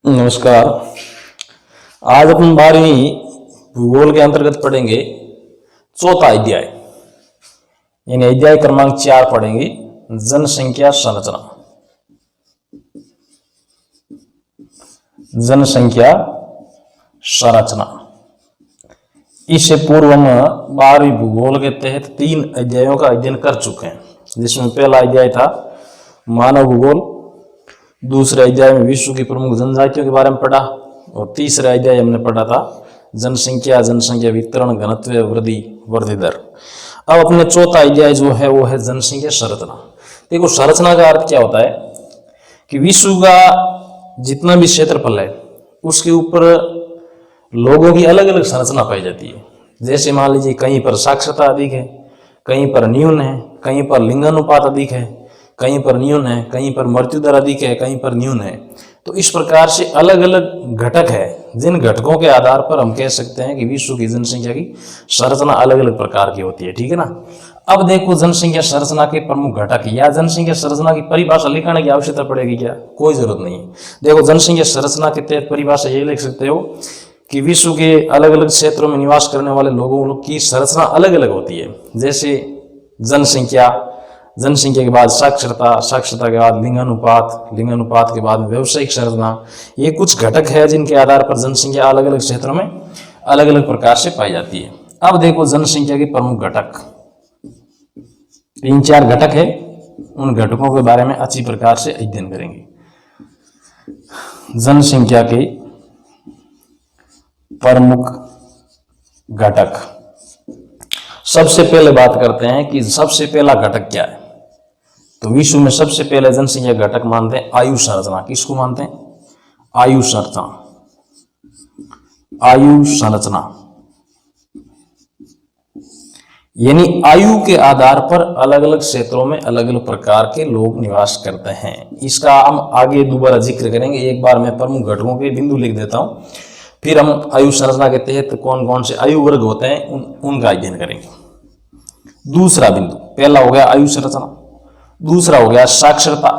नमस्कार। आज अपन 12वीं भूगोल के अंतर्गत पढ़ेंगे चौथा अध्याय, यानी अध्याय क्रमांक 4 पढ़ेंगे जनसंख्या संरचना। जनसंख्या संरचना। इससे पूर्व हम 12वीं भूगोल के तहत 3 अध्यायों का अध्ययन कर चुके हैं, जिसमें पहला अध्याय था मानव भूगोल, दूसरे अध्याय में विश्व की प्रमुख जनजातियों के बारे में पढ़ा और तीसरा अध्याय हमने पढ़ा था जनसंख्या, जनसंख्या वितरण, घनत्व, वृद्धि दर। अब अपने चौथा अध्याय जो है वो है जनसंख्या संरचना। देखो, संरचना का अर्थ क्या होता है कि विश्व का जितना भी क्षेत्रफल है उसके ऊपर लोगों की अलग अलग संरचना पाई जाती है। जैसे मान लीजिए कहीं पर साक्षरता अधिक है, कहीं पर न्यून है, कहीं पर लिंगानुपात अधिक है, कहीं पर न्यून है, कहीं पर मृत्यु दर अधिक है, कहीं पर न्यून है। तो इस प्रकार से अलग अलग घटक है, जिन घटकों के आधार पर हम कह सकते हैं कि विश्व की जनसंख्या की संरचना अलग अलग प्रकार की होती है। ठीक है ना। अब देखो, जनसंख्या संरचना के प्रमुख घटक या जनसंख्या संरचना की परिभाषा लिखने की आवश्यकता पड़ेगी क्या? कोई जरूरत नहीं है। देखो, जनसंख्या संरचना के तहत परिभाषा ये लिख सकते हो कि विश्व के अलग अलग क्षेत्रों में निवास करने वाले लोगों की संरचना अलग अलग होती है। जैसे जनसंख्या, जनसंख्या के बाद साक्षरता, साक्षरता के बाद लिंगानुपात, लिंगानुपात के बाद व्यवसायिक संरचना। ये कुछ घटक है जिनके आधार पर जनसंख्या अलग अलग क्षेत्रों में अलग अलग प्रकार से पाई जाती है। अब देखो, जनसंख्या के प्रमुख घटक 3-4 घटक है, उन घटकों के बारे में अच्छी प्रकार से अध्ययन करेंगे। जनसंख्या के प्रमुख घटक, सबसे पहले बात करते हैं कि सबसे पहला घटक क्या है। तो विश्व में सबसे पहले जनसंख्या घटक मानते हैं आयु संरचना। किसको मानते हैं? आयु संरचना। आयु संरचना यानी आयु के आधार पर अलग अलग क्षेत्रों में अलग अलग प्रकार के लोग निवास करते हैं। इसका हम आगे दोबारा जिक्र करेंगे। एक बार मैं प्रमुख घटकों के बिंदु लिख देता हूं, फिर हम आयु संरचना के तहत कौन कौन से आयु वर्ग होते हैं उनका अध्ययन करेंगे। दूसरा बिंदु, पहला हो गया आयु संरचना, दूसरा हो गया साक्षरता,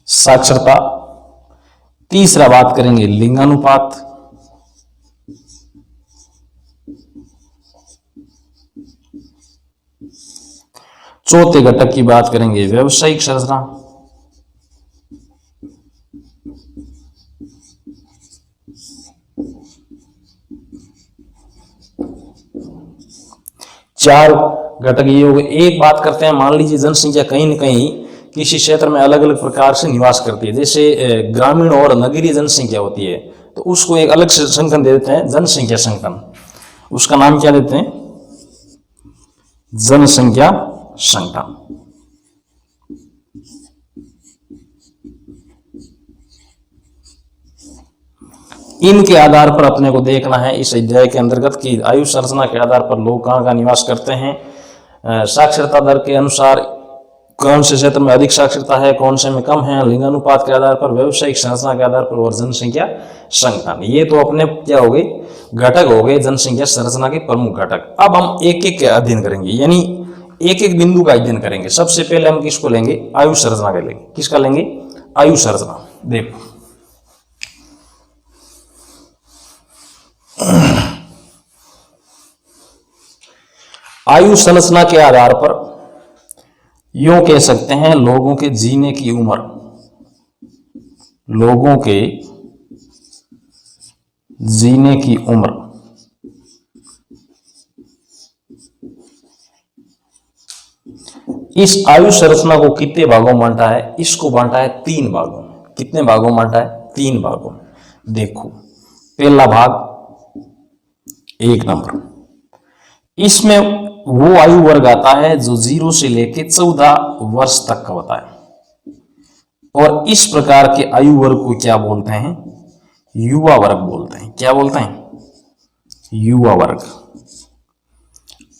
साक्षरता, तीसरा बात करेंगे लिंगानुपात, चौथे घटक की बात करेंगे व्यवसायिक संरचना, चार घटक ये हो गए। एक बात करते हैं, मान लीजिए जनसंख्या कहीं न कहीं किसी क्षेत्र में अलग अलग प्रकार से निवास करती है। जैसे ग्रामीण और नगरीय जनसंख्या होती है, तो उसको एक अलग से संगठन दे देते हैं, जनसंख्या संगठन। उसका नाम क्या देते हैं? जनसंख्या संगठन। इनके आधार पर अपने को देखना है इस अध्याय के अंतर्गत कि आयु संरचना के आधार पर लोग कहाँ कहाँ निवास करते हैं, साक्षरता दर के अनुसार कौन से क्षेत्र में अधिक साक्षरता है, कौन से में कम है, लिंगानुपात के आधार पर, व्यवसायिक संरचना के आधार पर और जनसंख्या संगठन। ये तो अपने क्या हो गए? घटक हो गए जनसंख्या संरचना के प्रमुख घटक। अब हम एक एक का अध्ययन करेंगे, यानी एक एक बिंदु का अध्ययन करेंगे। सबसे पहले हम किसको लेंगे? आयु संरचना का लेंगे। किसका लेंगे? आयु संरचना। देखो, आयु संरचना के आधार पर यूं कह सकते हैं लोगों के जीने की उम्र, लोगों के जीने की उम्र इस आयु संरचना को कितने भागों में बांटा है? इसको बांटा है 3 भागों में। कितने भागों में बांटा है? 3 भागों में। देखो, पहला भाग 1 नंबर, इसमें वो आयु वर्ग आता है जो 0 से लेकर 14 वर्ष तक का होता है। और इस प्रकार के आयु वर्ग को क्या बोलते हैं? युवा वर्ग बोलते हैं। क्या बोलते हैं? युवा वर्ग।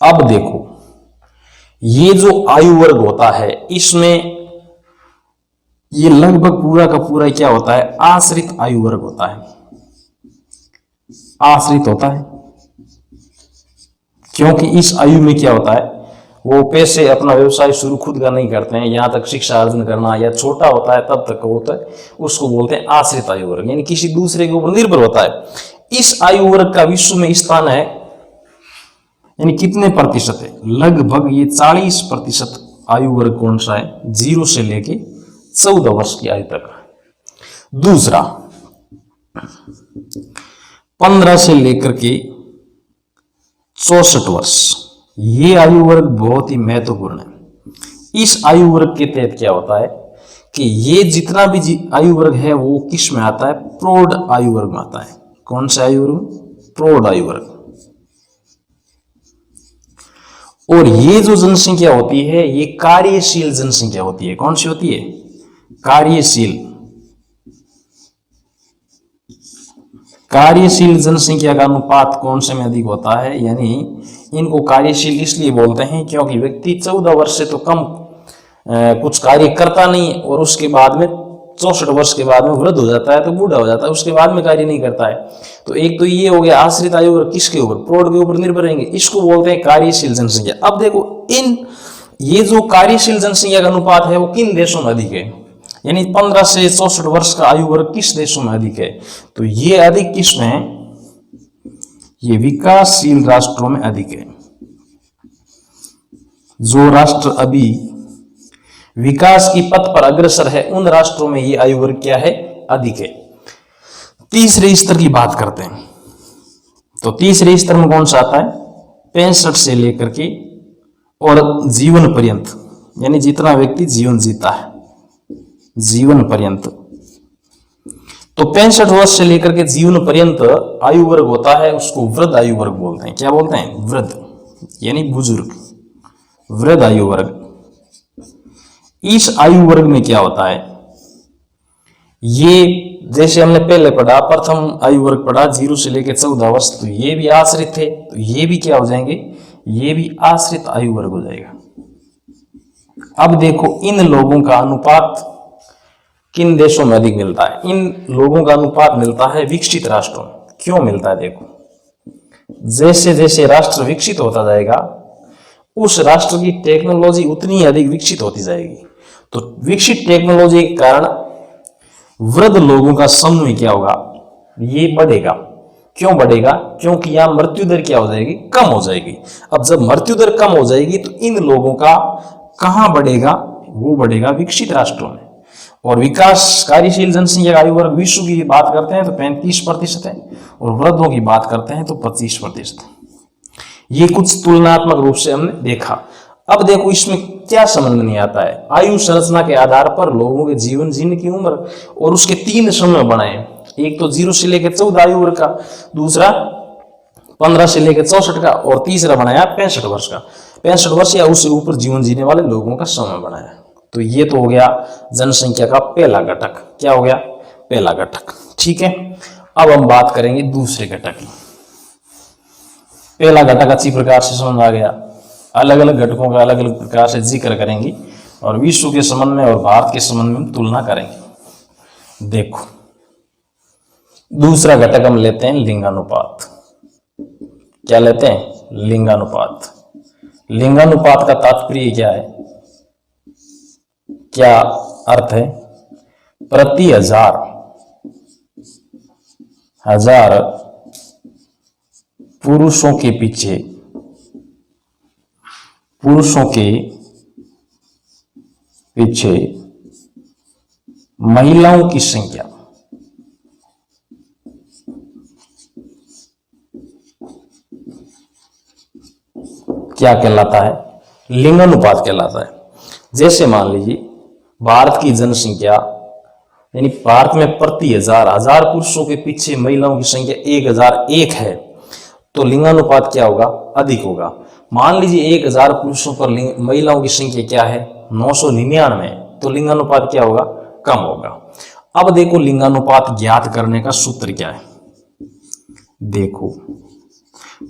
अब देखो, ये जो आयु वर्ग होता है इसमें ये लगभग पूरा का पूरा क्या होता है? आश्रित आयु वर्ग होता है। आश्रित होता है क्योंकि इस आयु में क्या होता है? वो पैसे अपना व्यवसाय शुरू खुद का नहीं करते हैं, यहाँ तक शिक्षा अर्जन करना या छोटा होता है तब तक होता है, उसको बोलते हैं आश्रित आयु वर्ग, यानी किसी दूसरे के ऊपर निर्भर होता है। इस आयु वर्ग का विश्व में स्थान है, यानी कितने प्रतिशत है, लगभग ये 40% आयु वर्ग कौन सा है, 0 से लेके 14 वर्ष की आयु तक। दूसरा 15 से लेकर के 64 वर्ष, ये आयु वर्ग बहुत ही महत्वपूर्ण है। इस आयु वर्ग के तहत क्या होता है कि ये जितना भी आयु वर्ग है वो किस में आता है, प्रौढ़ आयु वर्ग में आता है। कौन सा आयु वर्ग, प्रौढ़ आयु वर्ग। और ये जो जनसंख्या होती है ये कार्यशील जनसंख्या होती है। कौन सी होती है, कार्यशील। कार्यशील जनसंख्या का अनुपात कौन से में अधिक होता है, यानी इनको कार्यशील इसलिए बोलते हैं क्योंकि व्यक्ति 14 वर्ष से तो कम कुछ कार्य करता नहीं और उसके बाद में 64 वर्ष के बाद में वृद्ध हो जाता है, तो बूढ़ा हो जाता है, उसके बाद में कार्य नहीं करता है। तो एक तो ये हो गया आश्रित आयु वर्ग, किसके ऊपर, प्रौढ़ के ऊपर निर्भर रहेंगे, इसको बोलते हैं कार्यशील जनसंख्या। अब देखो ये जो कार्यशील जनसंख्या का अनुपात है वो किन देशों में अधिक है, यानी 15 से 64 वर्ष का आयु वर्ग किस देशों में अधिक है, तो ये अधिक किस में है, ये विकासशील राष्ट्रों में अधिक है। जो राष्ट्र अभी विकास की पथ पर अग्रसर है उन राष्ट्रों में ये आयु वर्ग क्या है, अधिक है। तीसरे स्तर की बात करते हैं, तो तीसरे स्तर में कौन सा आता है, 65 से लेकर के और जीवन पर्यंत, यानी जितना व्यक्ति जीवन जीता है जीवन पर्यंत। तो 65 वर्ष से लेकर के जीवन पर्यंत आयु वर्ग होता है, उसको वृद्ध आयु वर्ग बोलते हैं। क्या बोलते हैं, वृद्ध, यानी बुजुर्ग, वृद्ध आयु वर्ग। इस आयु वर्ग में क्या होता है, ये जैसे हमने पहले पढ़ा, प्रथम आयु वर्ग पढ़ा 0 से लेकर 14 वर्ष, तो ये भी आश्रित थे, तो ये भी क्या हो जाएंगे, ये भी आश्रित आयु वर्ग हो जाएगा। अब देखो इन लोगों का अनुपात किन देशों में अधिक मिलता है, इन लोगों का अनुपात मिलता है विकसित राष्ट्रों में। क्यों मिलता है, देखो जैसे जैसे राष्ट्र विकसित होता जाएगा उस राष्ट्र की टेक्नोलॉजी उतनी ही अधिक विकसित होती जाएगी। तो विकसित टेक्नोलॉजी के कारण वृद्ध लोगों का समूह क्या होगा, ये बढ़ेगा। क्यों बढ़ेगा, क्योंकि यहां मृत्यु दर क्या हो जाएगी, कम हो जाएगी। अब जब मृत्यु दर कम हो जाएगी तो इन लोगों का कहां बढ़ेगा, वो बढ़ेगा विकसित राष्ट्रों में। और विकास कार्यशील जनसंख्या आयु वर्ग विश्व की बात करते हैं तो 35% है और वृद्धों की बात करते हैं तो 25%। ये कुछ तुलनात्मक रूप से हमने देखा। अब देखो इसमें क्या समझ नहीं आता है, आयु संरचना के आधार पर लोगों के जीवन जीने की उम्र और उसके 3 समय बनाए, एक तो 0 से लेकर 14 आयु वर्ग का, दूसरा 15 से लेकर 64 का, और तीसरा बनाया 65 वर्ष का, 65 वर्ष या उससे ऊपर जीवन जीने वाले लोगों का समय बनाया। तो ये तो हो गया जनसंख्या का पहला घटक। क्या हो गया, पहला घटक। ठीक है, अब हम बात करेंगे दूसरे घटक की। पहला घटक अच्छी प्रकार से समझ आ गया, अलग अलग घटकों का अलग अलग प्रकार से जिक्र करेंगे और विश्व के संबंध में और भारत के संबंध में तुलना करेंगे। देखो दूसरा घटक हम लेते हैं लिंगानुपात। क्या लेते हैं, लिंगानुपात। लिंगानुपात का तात्पर्य क्या है, क्या अर्थ है, प्रति हजार पुरुषों के पीछे महिलाओं की संख्या क्या कहलाता है, लिंगानुपात कहलाता है। जैसे मान लीजिए भारत की जनसंख्या, यानी भारत में प्रति हजार पुरुषों के पीछे महिलाओं की संख्या 1001 है, तो लिंगानुपात क्या होगा, अधिक होगा। मान लीजिए 1000 पुरुषों पर महिलाओं की संख्या क्या है, 999, तो लिंगानुपात क्या होगा, कम होगा। अब देखो लिंगानुपात ज्ञात करने का सूत्र क्या है। देखो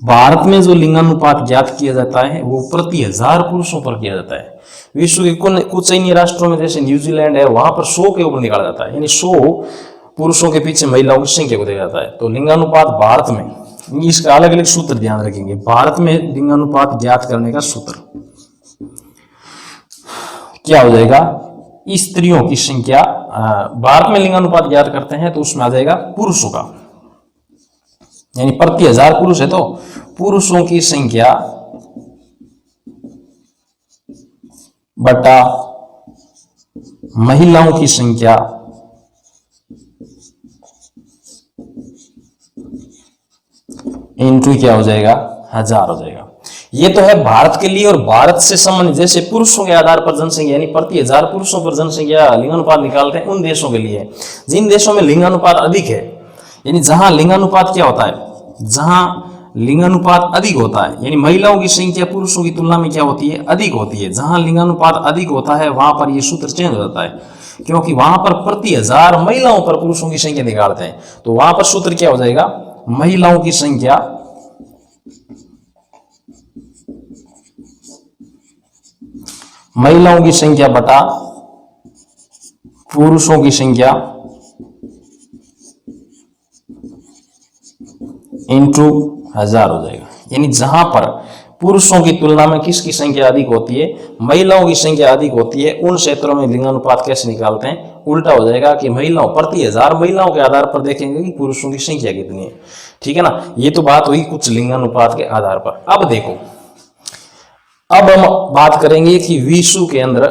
भारत में जो लिंगानुपात ज्ञात किया जाता है वो प्रति 1000 पुरुषों पर किया जाता है। विश्व के कुछ अन्य राष्ट्रों में जैसे न्यूजीलैंड है, वहां पर 100 के ऊपर निकाला जाता है, यानी 100 पुरुषों के पीछे महिलाओं की संख्या को देखा जाता है। तो लिंगानुपात भारत में, इसका अलग अलग सूत्र ध्यान रखेंगे। भारत में लिंगानुपात ज्ञात करने का सूत्र क्या हो जाएगा, स्त्रियों की संख्या, भारत में लिंगानुपात ज्ञात करते हैं तो उसमें आ जाएगा पुरुषों का, यानी प्रति 1000 पुरुष है तो पुरुषों की संख्या बटा महिलाओं की संख्या इनटू क्या हो जाएगा, 1000 हो जाएगा। ये तो है भारत के लिए, और भारत से संबंधित जैसे पुरुषों के आधार पर जनसंख्या यानी प्रति 1000 पुरुषों पर जनसंख्या लिंगानुपात निकालते हैं उन देशों के लिए। जिन देशों में लिंगानुपात अधिक है, यानी जहां लिंगानुपात क्या होता है, जहां लिंगानुपात अधिक होता है, यानी महिलाओं की संख्या पुरुषों की तुलना में क्या होती है, अधिक होती है। जहां लिंगानुपात अधिक होता है वहां पर यह सूत्र चेंज हो जाता है, क्योंकि वहां पर प्रति 1000 महिलाओं पर पुरुषों की संख्या निकालते हैं, तो वहां पर सूत्र क्या हो जाएगा, महिलाओं की संख्या बटा पुरुषों की संख्या इंटू 1000 हो जाएगा। यानी जहां पर पुरुषों की तुलना में किसकी संख्या अधिक होती है, महिलाओं की संख्या अधिक होती है, उन क्षेत्रों में लिंगानुपात कैसे निकालते हैं, उल्टा हो जाएगा कि महिलाओं प्रति 1000 महिलाओं के आधार पर देखेंगे कि पुरुषों की संख्या कितनी है। ठीक है ना, ये तो बात हुई कुछ लिंगानुपात के आधार पर। अब देखो, अब हम बात करेंगे कि विश्व के अंदर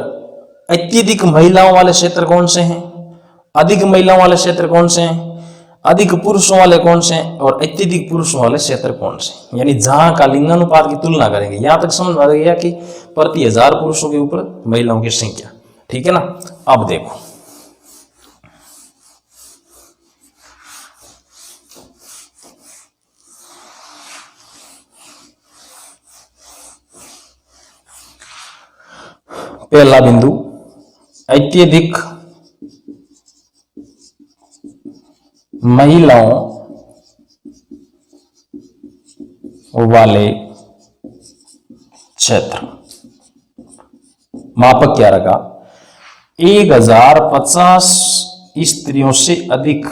अत्यधिक महिलाओं वाले क्षेत्र कौन से हैं, अधिक महिलाओं वाले क्षेत्र कौन से हैं, अधिक पुरुषों वाले कौन से हैं, और अत्यधिक पुरुषों वाले क्षेत्र कौन से, यानी जहां का लिंगानुपात की तुलना करेंगे। यहां तक समझ आ गया कि प्रति 1000 पुरुषों के ऊपर महिलाओं की संख्या। ठीक है ना, अब देखो पहला बिंदु, अत्यधिक महिलाओं वाले क्षेत्र, मापक क्या रखा, 1050 स्त्रियों से अधिक,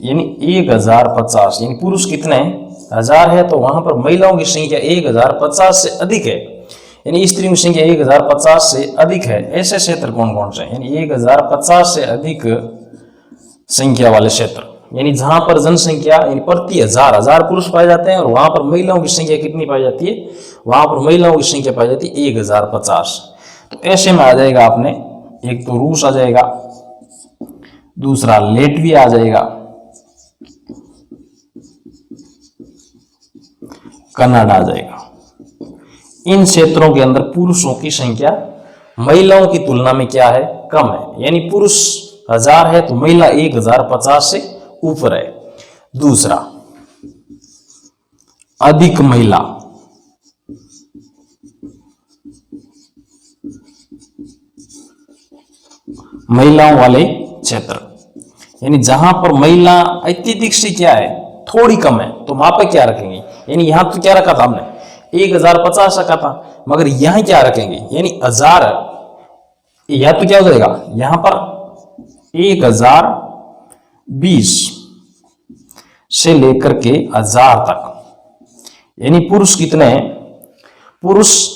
यानी 1050, यानी पुरुष कितने हैं, 1000 है, तो वहां पर महिलाओं की संख्या 1050 से अधिक है, यानी स्त्रियों की संख्या 1050 से अधिक है। ऐसे क्षेत्र कौन कौन से हैं, यानी 1050 से अधिक संख्या वाले क्षेत्र, यानी जहां पर जनसंख्या यानी प्रति 1000 पुरुष पाए जाते हैं और वहां पर महिलाओं की संख्या कितनी पाई जाती है, वहां पर महिलाओं की संख्या पाई जाती है 1050। तो ऐसे में आ जाएगा अपने, एक तो रूस आ जाएगा, दूसरा लेटविया आ जाएगा, कनाडा आ जाएगा। इन क्षेत्रों के अंदर पुरुषों की संख्या महिलाओं की तुलना में क्या है, कम है, यानी पुरुष 1000 है तो महिला 1050 से ऊपर है। दूसरा, अधिक महिला, महिलाओं वाले क्षेत्र, यानी जहां पर महिला अत्यधिक से क्या है, थोड़ी कम है, तो वहां पर क्या रखेंगे, यानी यहां तो क्या रखा था हमने 1050 रखा था, मगर यहां क्या रखेंगे, यानी 1000, यह तो क्या हो जाएगा, यहां पर 1020 से लेकर के 1000 तक, यानी पुरुष कितने हैं, पुरुष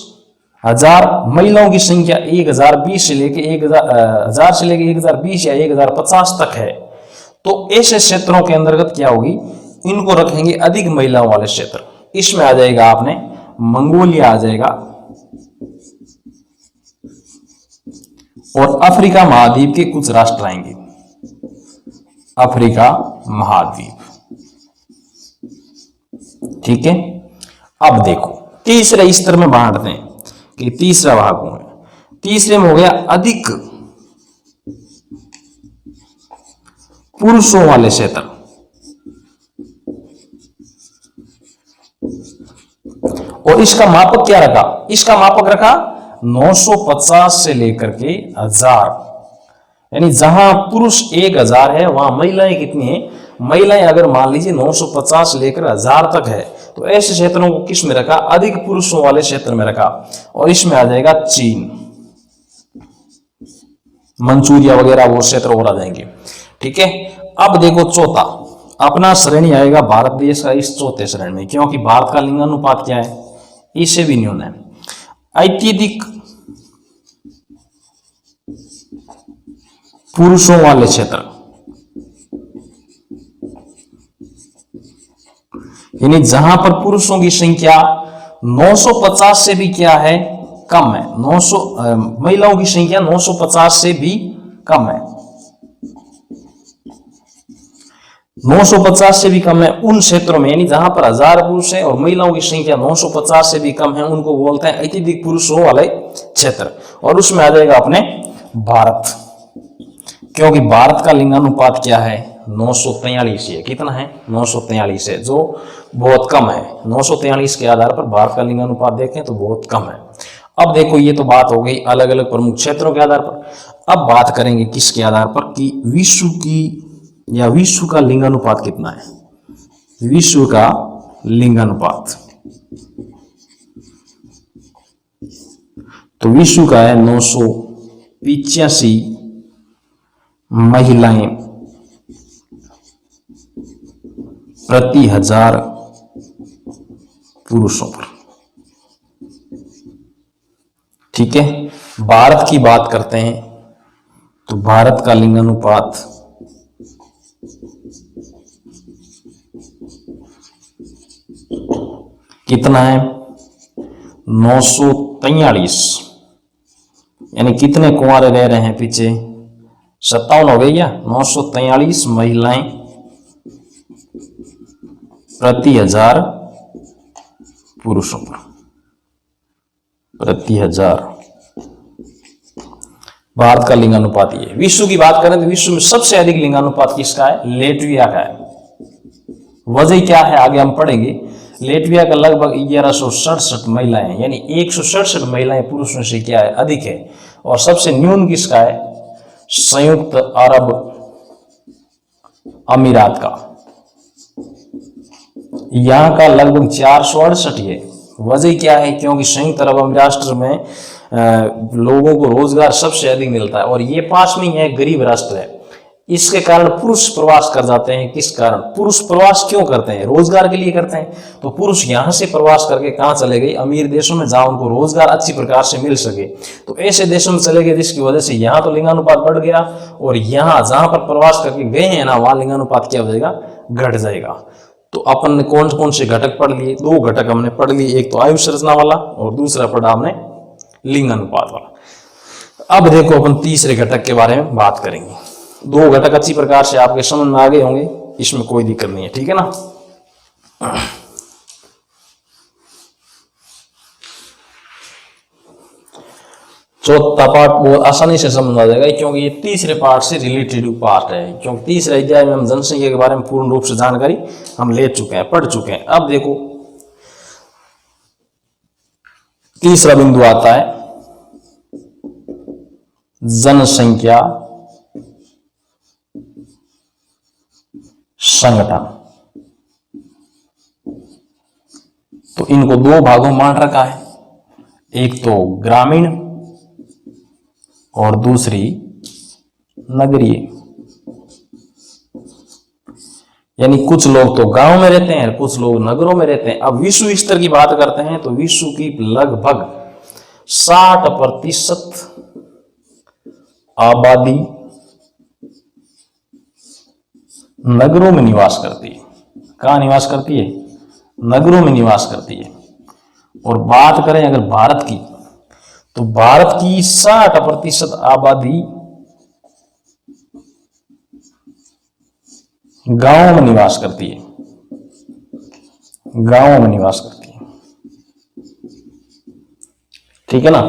1000, महिलाओं की संख्या 1020 से लेके 1000 से लेके 1020 या 1050 तक है। तो ऐसे क्षेत्रों के अंतर्गत क्या होगी, इनको रखेंगे अधिक महिलाओं वाले क्षेत्र। इसमें आ जाएगा आपने मंगोलिया आ जाएगा, और अफ्रीका महाद्वीप के कुछ राष्ट्र आएंगे, अफ्रीका महाद्वीप। ठीक है, अब देखो तीसरे स्तर में बांटते हैं कि तीसरा भाग कौन है। तीसरे में हो गया अधिक पुरुषों वाले क्षेत्र, और इसका मापक क्या रखा, इसका मापक रखा 950 से लेकर के 1000, यानी जहां पुरुष 1000 है वहां महिलाएं कितनी है, महिलाएं अगर मान लीजिए 950 लेकर 1000 तक है, तो ऐसे क्षेत्रों को किस में रखा, अधिक पुरुषों वाले क्षेत्र में रखा। और इसमें आ जाएगा चीन, मंचूरिया वगैरह वो क्षेत्र और आ जाएंगे। ठीक है, अब देखो चौथा अपना श्रेणी आएगा भारत देश का इस चौथे श्रेणी में, क्योंकि भारत का लिंगानुपात क्या है, इससे भी न्यून है। अत्यधिक पुरुषों वाले क्षेत्र, यानी जहां पर पुरुषों की संख्या 950 से भी क्या है, कम है। 900 महिलाओं की संख्या 950 से भी कम है। 950 से भी कम है उन क्षेत्रों में, यानी जहां पर 1000 पुरुष है और महिलाओं की संख्या 950 से भी कम है, उनको बोलते हैं अत्यधिक पुरुषों वाले क्षेत्र। और उसमें आ जाएगा अपने भारत, क्योंकि भारत का लिंगानुपात क्या है, 943 है। कितना है, 943 है, जो बहुत कम है। 943 के आधार पर भारत का लिंगानुपात देखें तो बहुत कम है। अब देखो, ये तो बात हो गई अलग अलग प्रमुख क्षेत्रों के आधार पर। अब बात करेंगे किसके आधार पर, कि विश्व की या विश्व का लिंगानुपात कितना है। विश्व का लिंगानुपात, तो विश्व का है 985 महिलाएं प्रति 1000 पुरुषों पर। ठीक है, भारत की बात करते हैं तो भारत का लिंगानुपात कितना है, 943। यानी कितने कुंवारे रह रहे हैं पीछे, 57 हो गई क्या, 943 महिलाएं प्रति 1000 पुरुषों पर, प्रति 1000। भारत का लिंगानुपात ये। विश्व की बात करें तो विश्व में सबसे अधिक लिंगानुपात किसका है, लेटविया का है। वजह क्या है आगे हम पढ़ेंगे। लेटविया का लगभग 1167 महिलाएं, यानी 167 महिलाएं पुरुषों से क्या है, अधिक है। और सबसे न्यून किसका है, संयुक्त अरब अमीरात का, यहां का लगभग 468 है। वजह क्या है, क्योंकि संयुक्त अरब अमीरात में लोगों को रोजगार सबसे अधिक मिलता है और ये पास में ही है, गरीब राष्ट्र है। इसके कारण पुरुष प्रवास कर जाते हैं। किस कारण पुरुष प्रवास क्यों करते हैं, रोजगार के लिए करते हैं। तो पुरुष यहां से प्रवास करके कहां चले गए, अमीर देशों में, जहां उनको रोजगार अच्छी प्रकार से मिल सके। तो ऐसे देशों में चले गए, जिसकी वजह से यहाँ तो लिंगानुपात बढ़ गया और यहाँ जहां पर प्रवास करके गए हैं ना, वहां लिंगानुपात क्या हो जाएगा, घट जाएगा। तो अपन ने कौन कौन से घटक पढ़ लिए, 2 घटक हमने पढ़ लिए, एक तो आयु संरचना वाला और दूसरा पढ़ा हमने लिंगानुपात वाला। अब देखो अपन तीसरे घटक के बारे में बात करेंगे। 2 घटक अच्छी प्रकार से आपके समझ में आ गए होंगे, इसमें कोई दिक्कत नहीं है, ठीक है ना। चौथा पार्ट बहुत आसानी से समझ आ जाएगा, क्योंकि ये तीसरे पार्ट से रिलेटेड पार्ट है। क्योंकि तीसरे अध्याय में हम जनसंख्या के बारे में पूर्ण रूप से जानकारी हम ले चुके हैं, पढ़ चुके हैं। अब देखो तीसरा बिंदु आता है जनसंख्या संगठन। तो इनको 2 भागों में बांट रखा है, एक तो ग्रामीण और दूसरी नगरीय। यानी कुछ लोग तो गांव में रहते हैं, कुछ लोग नगरों में रहते हैं। अब विश्व स्तर की बात करते हैं तो विश्व की लगभग 60% आबादी नगरों में निवास करती है। कहां निवास करती है, नगरों में निवास करती है। और बात करें अगर भारत की, तो भारत की 60% आबादी गांवों में निवास करती है, गांवों में निवास करती है, ठीक है ना।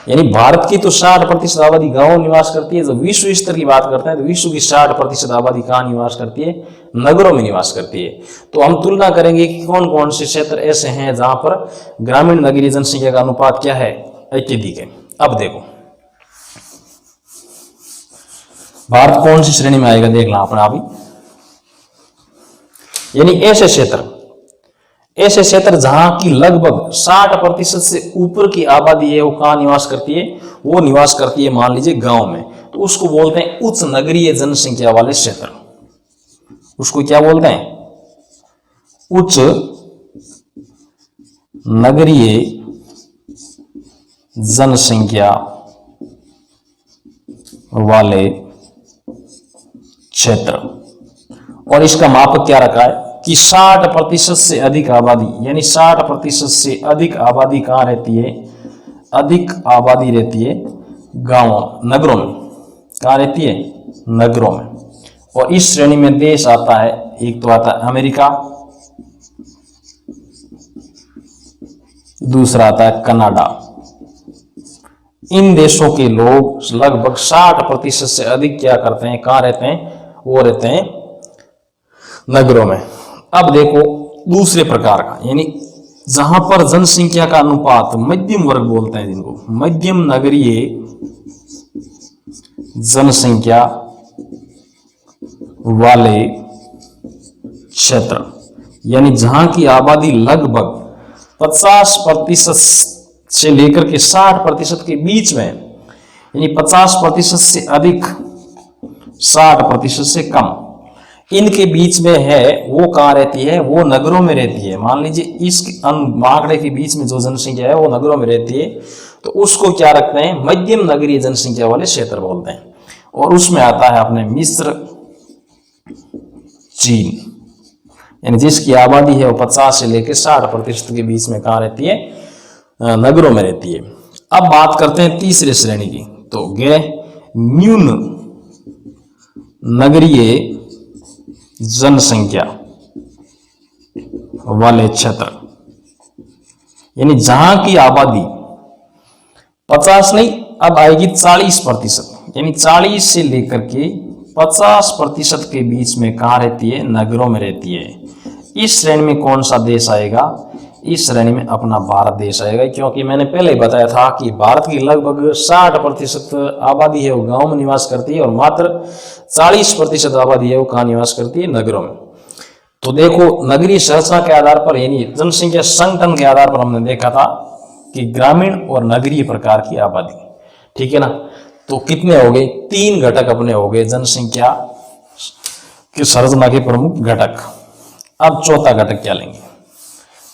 यानी भारत की तो 60% आबादी गांवों में निवास करती है। जब विश्व स्तर की बात करते हैं तो विश्व की 60% आबादी कहां निवास करती है, नगरों में निवास करती है। तो हम तुलना करेंगे कि कौन कौन से क्षेत्र ऐसे हैं जहां पर ग्रामीण नगरीय जनसंख्या का अनुपात क्या है, अत्यधिक है। अब देखो भारत कौन सी श्रेणी में आएगा, देखना अपना अभी। यानी ऐसे क्षेत्र जहां की लगभग 60% से ऊपर की आबादी है, वो कहां निवास करती है, वो निवास करती है मान लीजिए गांव में। तो उसको बोलते हैं उच्च नगरीय जनसंख्या वाले क्षेत्र। उसको क्या बोलते हैं, उच्च नगरीय जनसंख्या वाले क्षेत्र। और इसका मापक क्या रखा है कि 60% से अधिक आबादी, यानी 60% से अधिक आबादी कहाँ रहती है, अधिक आबादी रहती है गांवों नगरों में। कहाँ रहती है, नगरों में। और इस श्रेणी में देश आता है, एक तो आता है अमेरिका, दूसरा आता है कनाडा। इन देशों के लोग लगभग 60% से अधिक क्या करते हैं, कहाँ रहते हैं, वो रहते हैं नगरों में। अब देखो दूसरे प्रकार का, यानी जहां पर जनसंख्या का अनुपात मध्यम वर्ग बोलते हैं जिनको, मध्यम नगरीय जनसंख्या वाले क्षेत्र, यानी जहां की आबादी लगभग 50% से लेकर के 60% के बीच में, यानी 50% से अधिक 60% से कम, इनके बीच में है, वो कहाँ रहती है, वो नगरों में रहती है। मान लीजिए इस आंकड़े के बीच में जो जनसंख्या है वो नगरों में रहती है, तो उसको क्या रखते हैं, मध्यम नगरीय जनसंख्या वाले क्षेत्र बोलते हैं। और उसमें आता है अपने मिस्र, चीन, यानी जिसकी आबादी है वो 50 से लेकर 60% के बीच में कहाँ रहती है, नगरों में रहती है। अब बात करते हैं तीसरे श्रेणी की, तो गए न्यून नगरीय जनसंख्या वाले क्षेत्र, यानी जहां की आबादी 50 नहीं, अब आएगी 40%, यानी 40 से लेकर के 50% के बीच में कहां रहती है, नगरों में रहती है। इस श्रेणी में कौन सा देश आएगा, इस श्रेणी में अपना भारत देश आएगा, क्योंकि मैंने पहले ही बताया था कि भारत की लगभग 60% आबादी है वो गांव में निवास करती है और मात्र 40% आबादी है वो कहाँ निवास करती है, नगरों में। तो देखो नगरीय संरचना के आधार पर, यानी जनसंख्या संगठन के आधार पर हमने देखा था कि ग्रामीण और नगरीय प्रकार की आबादी, ठीक है ना। तो कितने हो गए, 3 घटक अपने हो गए जनसंख्या की संरचना के प्रमुख घटक। अब चौथा घटक क्या लेंगे,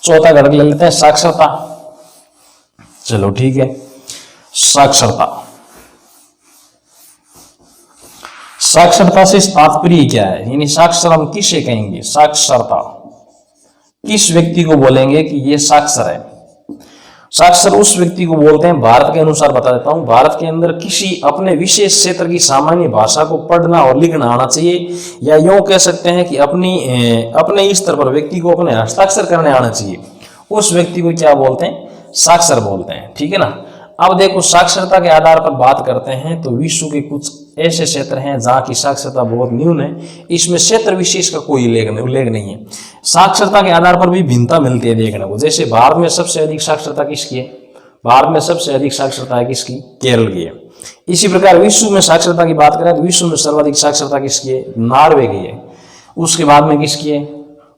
चौथा घटक ले लेते हैं साक्षरता। चलो ठीक है, साक्षरता। साक्षरता से तात्पर्य क्या है, यानी साक्षर हम किसे कहेंगे, साक्षरता किस व्यक्ति को बोलेंगे कि ये साक्षर है। साक्षर उस व्यक्ति को बोलते हैं, भारत के अनुसार बता देता हूं, भारत के अंदर किसी अपने विशेष क्षेत्र की सामान्य भाषा को पढ़ना और लिखना आना चाहिए, या यूं कह सकते हैं कि अपने स्तर पर व्यक्ति को अपने हस्ताक्षर करने आना चाहिए। उस व्यक्ति को क्या बोलते हैं, साक्षर बोलते हैं, ठीक है ना। अब देखो साक्षरता के आधार पर बात करते हैं तो विश्व के कुछ ऐसे क्षेत्र हैं जहां की साक्षरता बहुत न्यून है। इसमें क्षेत्र विशेष का कोई उल्लेख नहीं है। साक्षरता के आधार पर भी भिन्नता मिलती है देखने को। जैसे भारत में सबसे अधिक साक्षरता किसकी है, भारत में सबसे अधिक साक्षरता है किसकी, केरल की है। इसी प्रकार विश्व में साक्षरता की बात करें तो विश्व में सर्वाधिक साक्षरता किसकी है, नॉर्वे की है। उसके बाद में किसकी है,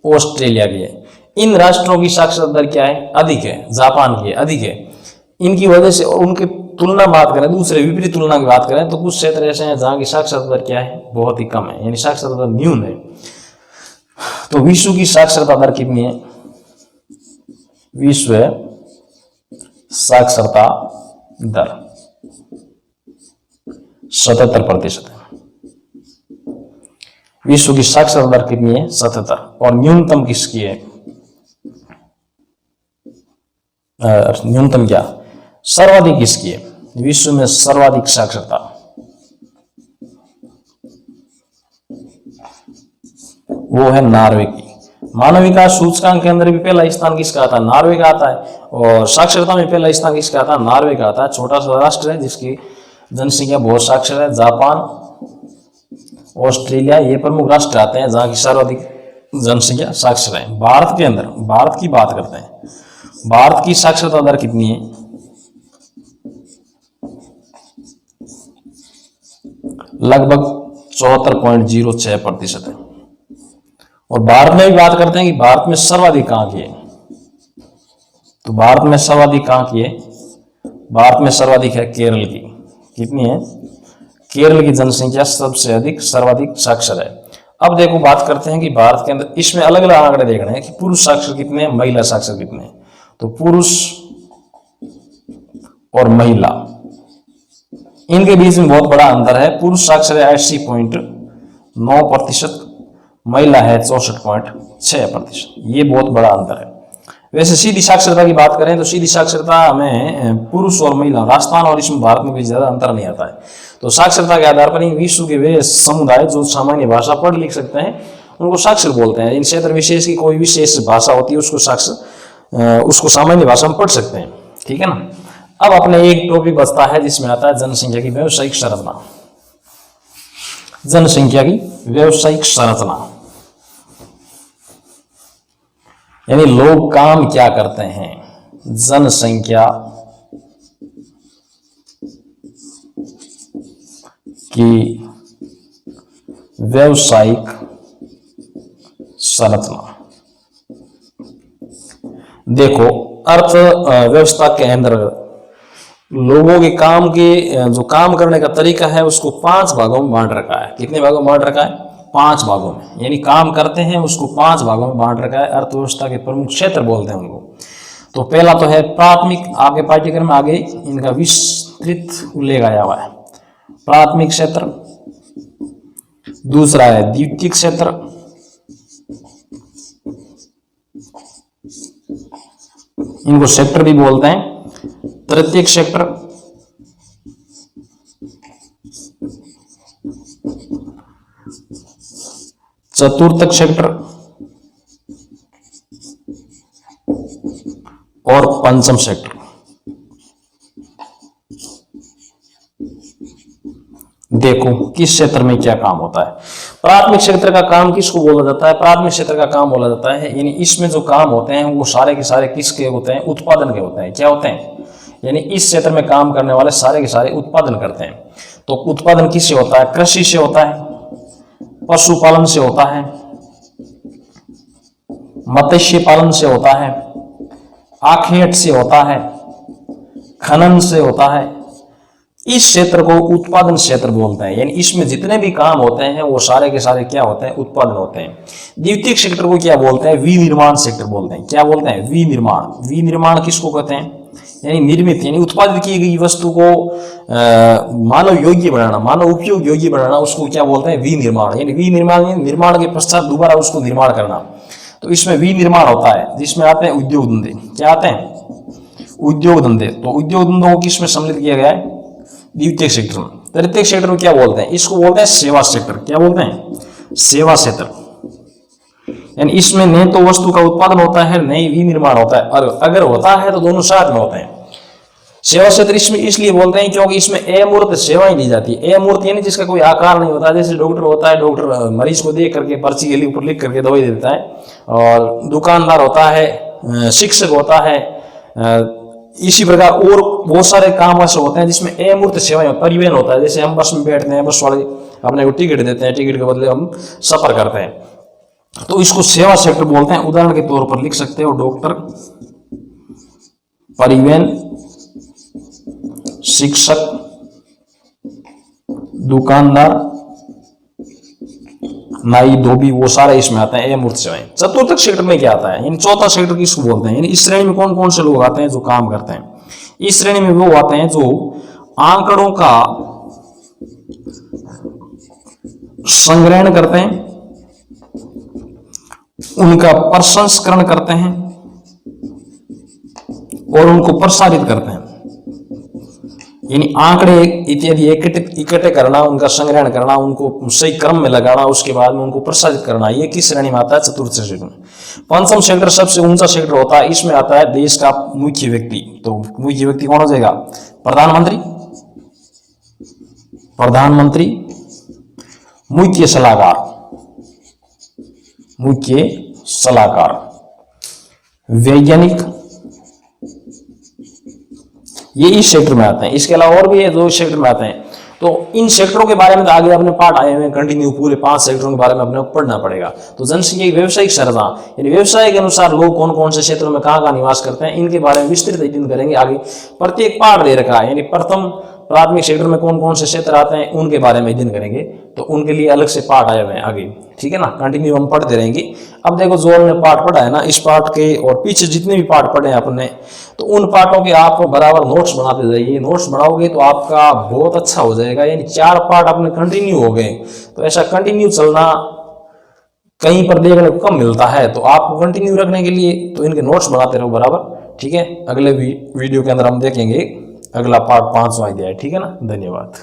ऑस्ट्रेलिया की है। इन राष्ट्रों की साक्षरता दर क्या है, अधिक है, जापान की है, अधिक है। इनकी वजह से और उनके तुलना बात करें, दूसरे विपरीत तुलना की बात करें तो कुछ क्षेत्र ऐसे हैं जहां की साक्षरता दर क्या है, बहुत ही कम है, यानी साक्षरता दर न्यून है। तो विश्व की साक्षरता दर कितनी है, विश्व साक्षरता दर 77% है। विश्व की साक्षरता दर कितनी है, 77। और न्यूनतम किसकी है, न्यूनतम क्या, सर्वाधिक किसकी है, विश्व में सर्वाधिक साक्षरता वो है नॉर्वे की। मानव विकास सूचकांक के अंदर भी पहला स्थान किसका आता है, नॉर्वे का आता है। और साक्षरता में पहला स्थान किसका आता है, नॉर्वे का आता है। छोटा सा राष्ट्र है जिसकी जनसंख्या बहुत साक्षर है। जापान, ऑस्ट्रेलिया ये प्रमुख राष्ट्र आते हैं जहां की सर्वाधिक जनसंख्या साक्षर है। भारत के अंदर, भारत की बात करते हैं, भारत की साक्षरता दर कितनी है, लगभग 74.06% है। और भारत में भी बात करते हैं कि भारत में सर्वाधिक कहां की है, तो भारत में सर्वाधिक कहां की है, भारत में सर्वाधिक है केरल की। कितनी है, केरल की जनसंख्या सबसे अधिक सर्वाधिक साक्षर है। अब देखो बात करते हैं कि भारत के अंदर इसमें अलग अलग आंकड़े देखने हैं कि पुरुष साक्षर कितने हैं, महिला साक्षर कितने हैं। तो पुरुष और महिला इनके बीच में बहुत बड़ा अंतर है। पुरुष साक्षर है 80.9 9%, महिला है 64.6%। ये बहुत बड़ा अंतर है। वैसे सीधी साक्षरता की बात करें तो सीधी साक्षरता में पुरुष और महिला, राजस्थान और इसमें भारत में भी ज्यादा अंतर नहीं आता है। तो साक्षरता के आधार पर इन विश्व के वे समुदाय जो सामान्य भाषा पढ़ लिख सकते हैं उनको साक्षर बोलते हैं। इन क्षेत्र विशेष की कोई विशेष भाषा होती है उसको सामान्य भाषा में पढ़ सकते हैं, ठीक है ना। अब अपने एक टॉपिक बचता है जिसमें आता है जनसंख्या की व्यावसायिक संरचना। जनसंख्या की व्यावसायिक संरचना यानी लोग काम क्या करते हैं। जनसंख्या की व्यावसायिक संरचना। देखो, अर्थव्यवस्था के अंदर लोगों के काम के जो काम करने का तरीका है उसको 5 भागों में बांट रखा है। कितने भागों में बांट रखा है? 5 भागों में, यानी काम करते हैं उसको 5 भागों में बांट रखा है। अर्थव्यवस्था के प्रमुख क्षेत्र बोलते हैं उनको। तो पहला तो है प्राथमिक, आपके पाठ्यक्रम में आगे इनका विस्तृत उल्लेख आया हुआ है। प्राथमिक क्षेत्र, दूसरा है द्वितीयक क्षेत्र, इनको सेक्टर भी बोलते हैं। तृतीयक सेक्टर, चतुर्थक सेक्टर और पंचम सेक्टर। देखो किस क्षेत्र में क्या काम होता है। प्राथमिक क्षेत्र का काम किसको बोला जाता है? प्राथमिक क्षेत्र का काम बोला जाता है, यानी इसमें जो काम होते हैं वो सारे के सारे किसके होते हैं? उत्पादन के होते हैं। क्या होते हैं? यानी इस क्षेत्र में काम करने वाले सारे के सारे उत्पादन करते हैं। तो उत्पादन किससे होता है? कृषि से होता है, पशुपालन से होता है, मत्स्य पालन से होता है, आखेट से होता है, खनन से होता है। इस क्षेत्र को उत्पादन क्षेत्र बोलते हैं, यानी इसमें जितने भी काम होते हैं वो सारे के सारे क्या होते हैं? उत्पादन होते हैं। द्वितीयक सेक्टर को क्या बोलते हैं? विनिर्माण सेक्टर बोलते हैं। क्या बोलते हैं? विनिर्माण। विनिर्माण किसको कहते हैं? यानी निर्मित, यानी उत्पादित की गई वस्तु को मानव योग्य बनाना, मानव उपयोग योग्य बनाना, उसको क्या बोलते हैं? विनिर्माण। यानी विनिर्माण, निर्माण के पश्चात दोबारा उसको निर्माण करना। तो इसमें विनिर्माण होता है, जिसमें आते हैं उद्योग धंधे। क्या आते हैं? उद्योग धंधे। तो उद्योग धंधों को किसमें सम्मिलित किया गया है? द्वितीयक सेक्टर में। तृतीयक सेक्टर में क्या बोलते हैं? इसको बोलते हैं सेवा सेक्टर। क्या बोलते हैं? सेवा क्षेत्र। यानी इसमें न तो वस्तु का उत्पादन होता है न ही विनिर्माण होता है, और अगर होता है तो दोनों साथ में होते हैं। सेवा क्षेत्र इसमें इसलिए बोलते हैं क्योंकि इसमें अमूर्त सेवाएं दी जाती है। अमूर्त यानी जिसका कोई आकार नहीं होता। जैसे डॉक्टर होता है, डॉक्टर मरीज को देख करके पर्ची के ऊपर लिख करके दवाई देता है, और दुकानदार होता है, शिक्षक होता है, इसी प्रकार और बहुत सारे काम ऐसे होते हैं जिसमें अमूर्त सेवाएं। परिवहन होता है, जैसे हम बस में बैठते हैं, बस वाले अपने को टिकट देते हैं, टिकट के बदले हम सफर करते हैं, तो इसको सेवा सेक्टर बोलते हैं। उदाहरण के तौर पर लिख सकते हो डॉक्टर, परिवहन, शिक्षक, दुकानदार, नाई, धोबी, वो सारे इसमें आते हैं अमूर्त सेवाएं। चतुर्थक सेक्टर में क्या आता है? यानी चौथा सेक्टर किसको बोलते हैं? यानी इस श्रेणी में कौन कौन से लोग आते हैं जो काम करते हैं? इस श्रेणी में वो आते हैं जो आंकड़ों का संग्रहण करते हैं, उनका प्रसंस्करण करते हैं और उनको प्रसारित करते हैं। यानी आंकड़े इत्यादि इकट्ठे करना, उनका संग्रहण करना, उनको सही क्रम में लगाना, उसके बाद में उनको प्रसारित करना, ये किस श्रेणी में आता है? चतुर्थ सेक्टर में। पंचम सेक्टर सबसे ऊंचा सेक्टर होता है। इसमें आता है देश का मुख्य व्यक्ति। तो मुख्य व्यक्ति कौन हो जाएगा? प्रधानमंत्री, प्रधानमंत्री, मुख्य सलाहकार, मुख्य सलाहकार, वैज्ञानिक, ये इस सेक्टर में आते हैं। इसके अलावा और भी है जो इस सेक्टर में आते हैं। तो इन सेक्टरों के बारे में तो आगे अपने पाठ आए हुए कंटिन्यू, पूरे 5 सेक्टरों के बारे में अपने पढ़ना पड़ेगा। तो जनसंख्या की व्यावसायिक संरचना, यानी व्यवसाय के अनुसार लोग कौन कौन से क्षेत्रों में कहाँ निवास करते हैं, इनके बारे में विस्तृत अध्ययन करेंगे आगे। प्रत्येक पाठ दे रखा है, यानी प्रथम प्राथमिक क्षेत्र में कौन कौन से क्षेत्र आते हैं उनके बारे में अध्ययन करेंगे, तो उनके लिए अलग से पार्ट आए हुए हैं आगे, ठीक है ना। कंटिन्यू हम पढ़ते रहेंगे। अब देखो जो हमने पार्ट पढ़ा है ना, इस पार्ट के और पीछे जितने भी पार्ट पढ़े हैं अपने, तो उन पार्टों के आप बराबर नोट्स बनाते जाइए। नोट्स बनाओगे तो आपका बहुत अच्छा हो जाएगा, यानी 4 पार्ट अपने कंटिन्यू हो गए। तो ऐसा कंटिन्यू चलना कहीं पर देखने को कम मिलता है, तो आपको कंटिन्यू रखने के लिए तो इनके नोट्स बनाते रहो बराबर, ठीक है। अगले वीडियो के अंदर हम देखेंगे अगला पार्ट 5वां अध्याय, ठीक है ना। धन्यवाद।